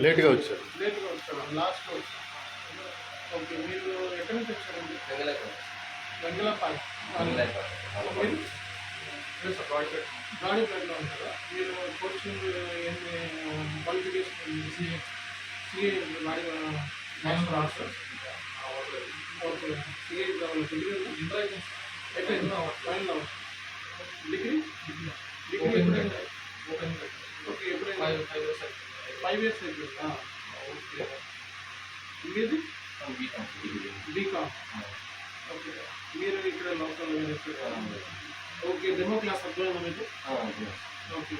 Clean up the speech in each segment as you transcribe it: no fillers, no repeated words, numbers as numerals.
లేట్గా వచ్చారు. లాస్ట్లో వచ్చారు. ఓకే, మీరు ఎక్కడి నుంచి వచ్చారండి? వెంగళపాలెం. మీరు గాడిపేటలో ఉంటారా? మీరు కోచింగ్ ఏంటి క్వాలిఫికేషన్? సిఏ వాడి ఓకే, సిఏ కావాలి. డిగ్రీ అయిపోయింది. ఫైనల్ డిగ్రీ ఎప్పుడైంది? ఓకే, ఎప్పుడైంది? 5 years అయిపోయిందా? ఓకే, మీది బీకామ్. ఓకే, మీరు ఇక్కడ లోకల్ ఓకే, డెమో క్లాస్ అర్థమైందా మీకు? ఓకే,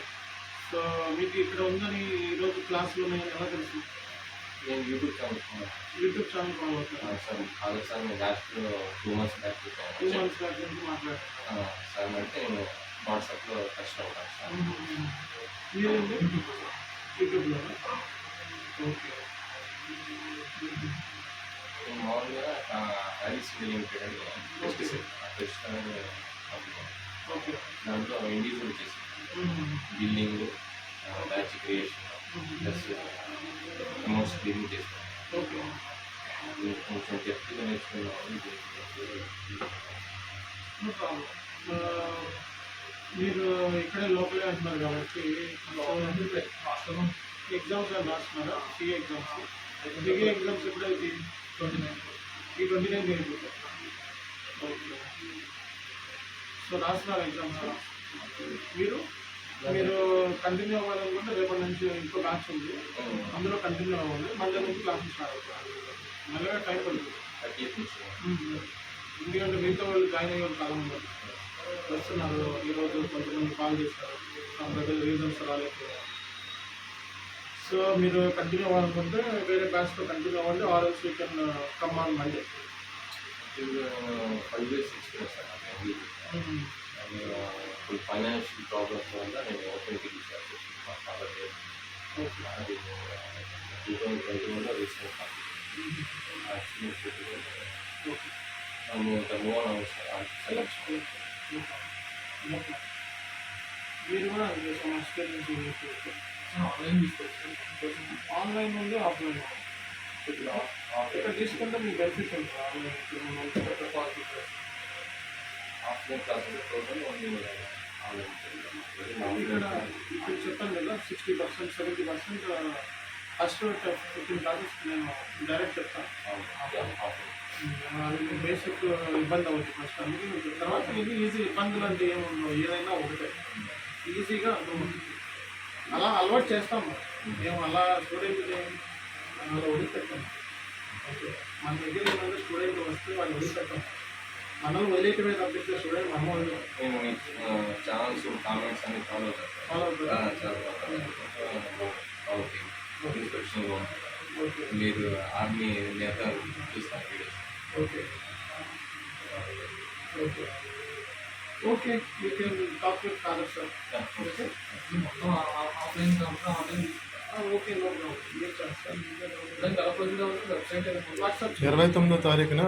సో మీకు ఇక్కడ ఉందని ఈరోజు క్లాస్లో నేను ఎలా తెలుసు? నేను యూట్యూబ్ ఛానల్ ఫాలో అవుతాను. సార్ నేను last 2 months back 2 months back నుంచి మాట్లాడుతున్నాను సార్ అంటే నేను వాట్సాప్లో టచ్ అవుతాను సార్. మీరేంటి యూట్యూబ్లో? ఓకే, నేను మామూలుగా హ్యారీస్ లిమిటెడ్ అని ఓకే, దాంట్లో ఇండివిజువల్ చేసి billing, batch creation plus amounts clearing చేస్తాను. ఓకే, కొంచెం డెప్త్గా నేర్చుకున్నాను. No problem. మీరు ఇక్కడే లోకలే అంటున్నారు కాబట్టి ఎగ్జామ్స్ అని రాస్తున్నారా? సిఏ ఎగ్జామ్స్, డిగ్రీ ఎగ్జామ్స్ ఎప్పుడైతే 29 అయిపోతాయి. ఓకే, సో రాస్తున్నారు ఎగ్జామ్స్. మీరు కంటిన్యూ అవ్వాలనుకుంటే రేపటి నుంచి ఇంకో బ్యాచ్ ఉంది, అందులో కంటిన్యూ అవ్వాలి. మండే నుంచి క్లాసెస్ స్టార్ట్ అవుతాయి. మళ్ళీ టైం పడుతుంది. ఎందుకంటే మిగతా వాళ్ళు జాయిన్ అయ్యే వాళ్ళు చాలా మంది వస్తున్నారు. ఈరోజు కొంతమంది కాల్ చేస్తారు, దగ్గర రీజన్స్ రాలేదు. సో మీరు కంటిన్యూ అవ్వాలనుకుంటే వేరే బ్యాచ్తో కంటిన్యూ అవ్వండి. Or else you can come on Monday. 5 years experience sir. ఇప్పుడు ఫైనాన్షియల్ ప్రాబ్లమ్స్ వల్ల నేను ఓపెన్కి తీసాను. మా ఫాదర్ అది 2021లో రీసెంట్ మూవ్ మీరు కూడా ఎక్స్పీరియన్స్ ఆన్లైన్ నుండి ఆఫ్లైన్ ఇక్కడ తీసుకుంటే మీకు బెనిఫిట్ ఉంటుంది. ఆఫ్లైన్ క్లాసెస్ ఇక్కడ ఇప్పుడు చెప్పాను కదా, 60% 70% ఫస్ట్ 15 క్లాసెస్ నేను డైరెక్ట్ చెప్తాను. అది బేసిక్ ఇబ్బంది అవుతుంది ఫస్ట్. అందుకే తర్వాత ఇది ఈజీ. ఇబ్బందులు అంటే ఏముండవు, ఏదైనా ఒకటే ఈజీగా అర్థమవుతుంది. అలా అలవాటు చేస్తాము. మేము అలా స్టూడెంట్ అలా వదిలిపెట్టాము. ఓకే, మన దగ్గర ఏమైనా స్టూడెంట్ వస్తే వాళ్ళు వదిలిపెట్టాము. మనం వదిలేయటమే తప్పిస్తే స్టూడెంట్ మనం ఛానల్స్ కామెంట్స్ అన్ని ఫాలో అవుతారు. మీరు ఆర్మీ నేత చూస్తారు videos. Okay, okay, okay, you can talk with father sir. Okay, okay, no problem. 29వ తారీఖున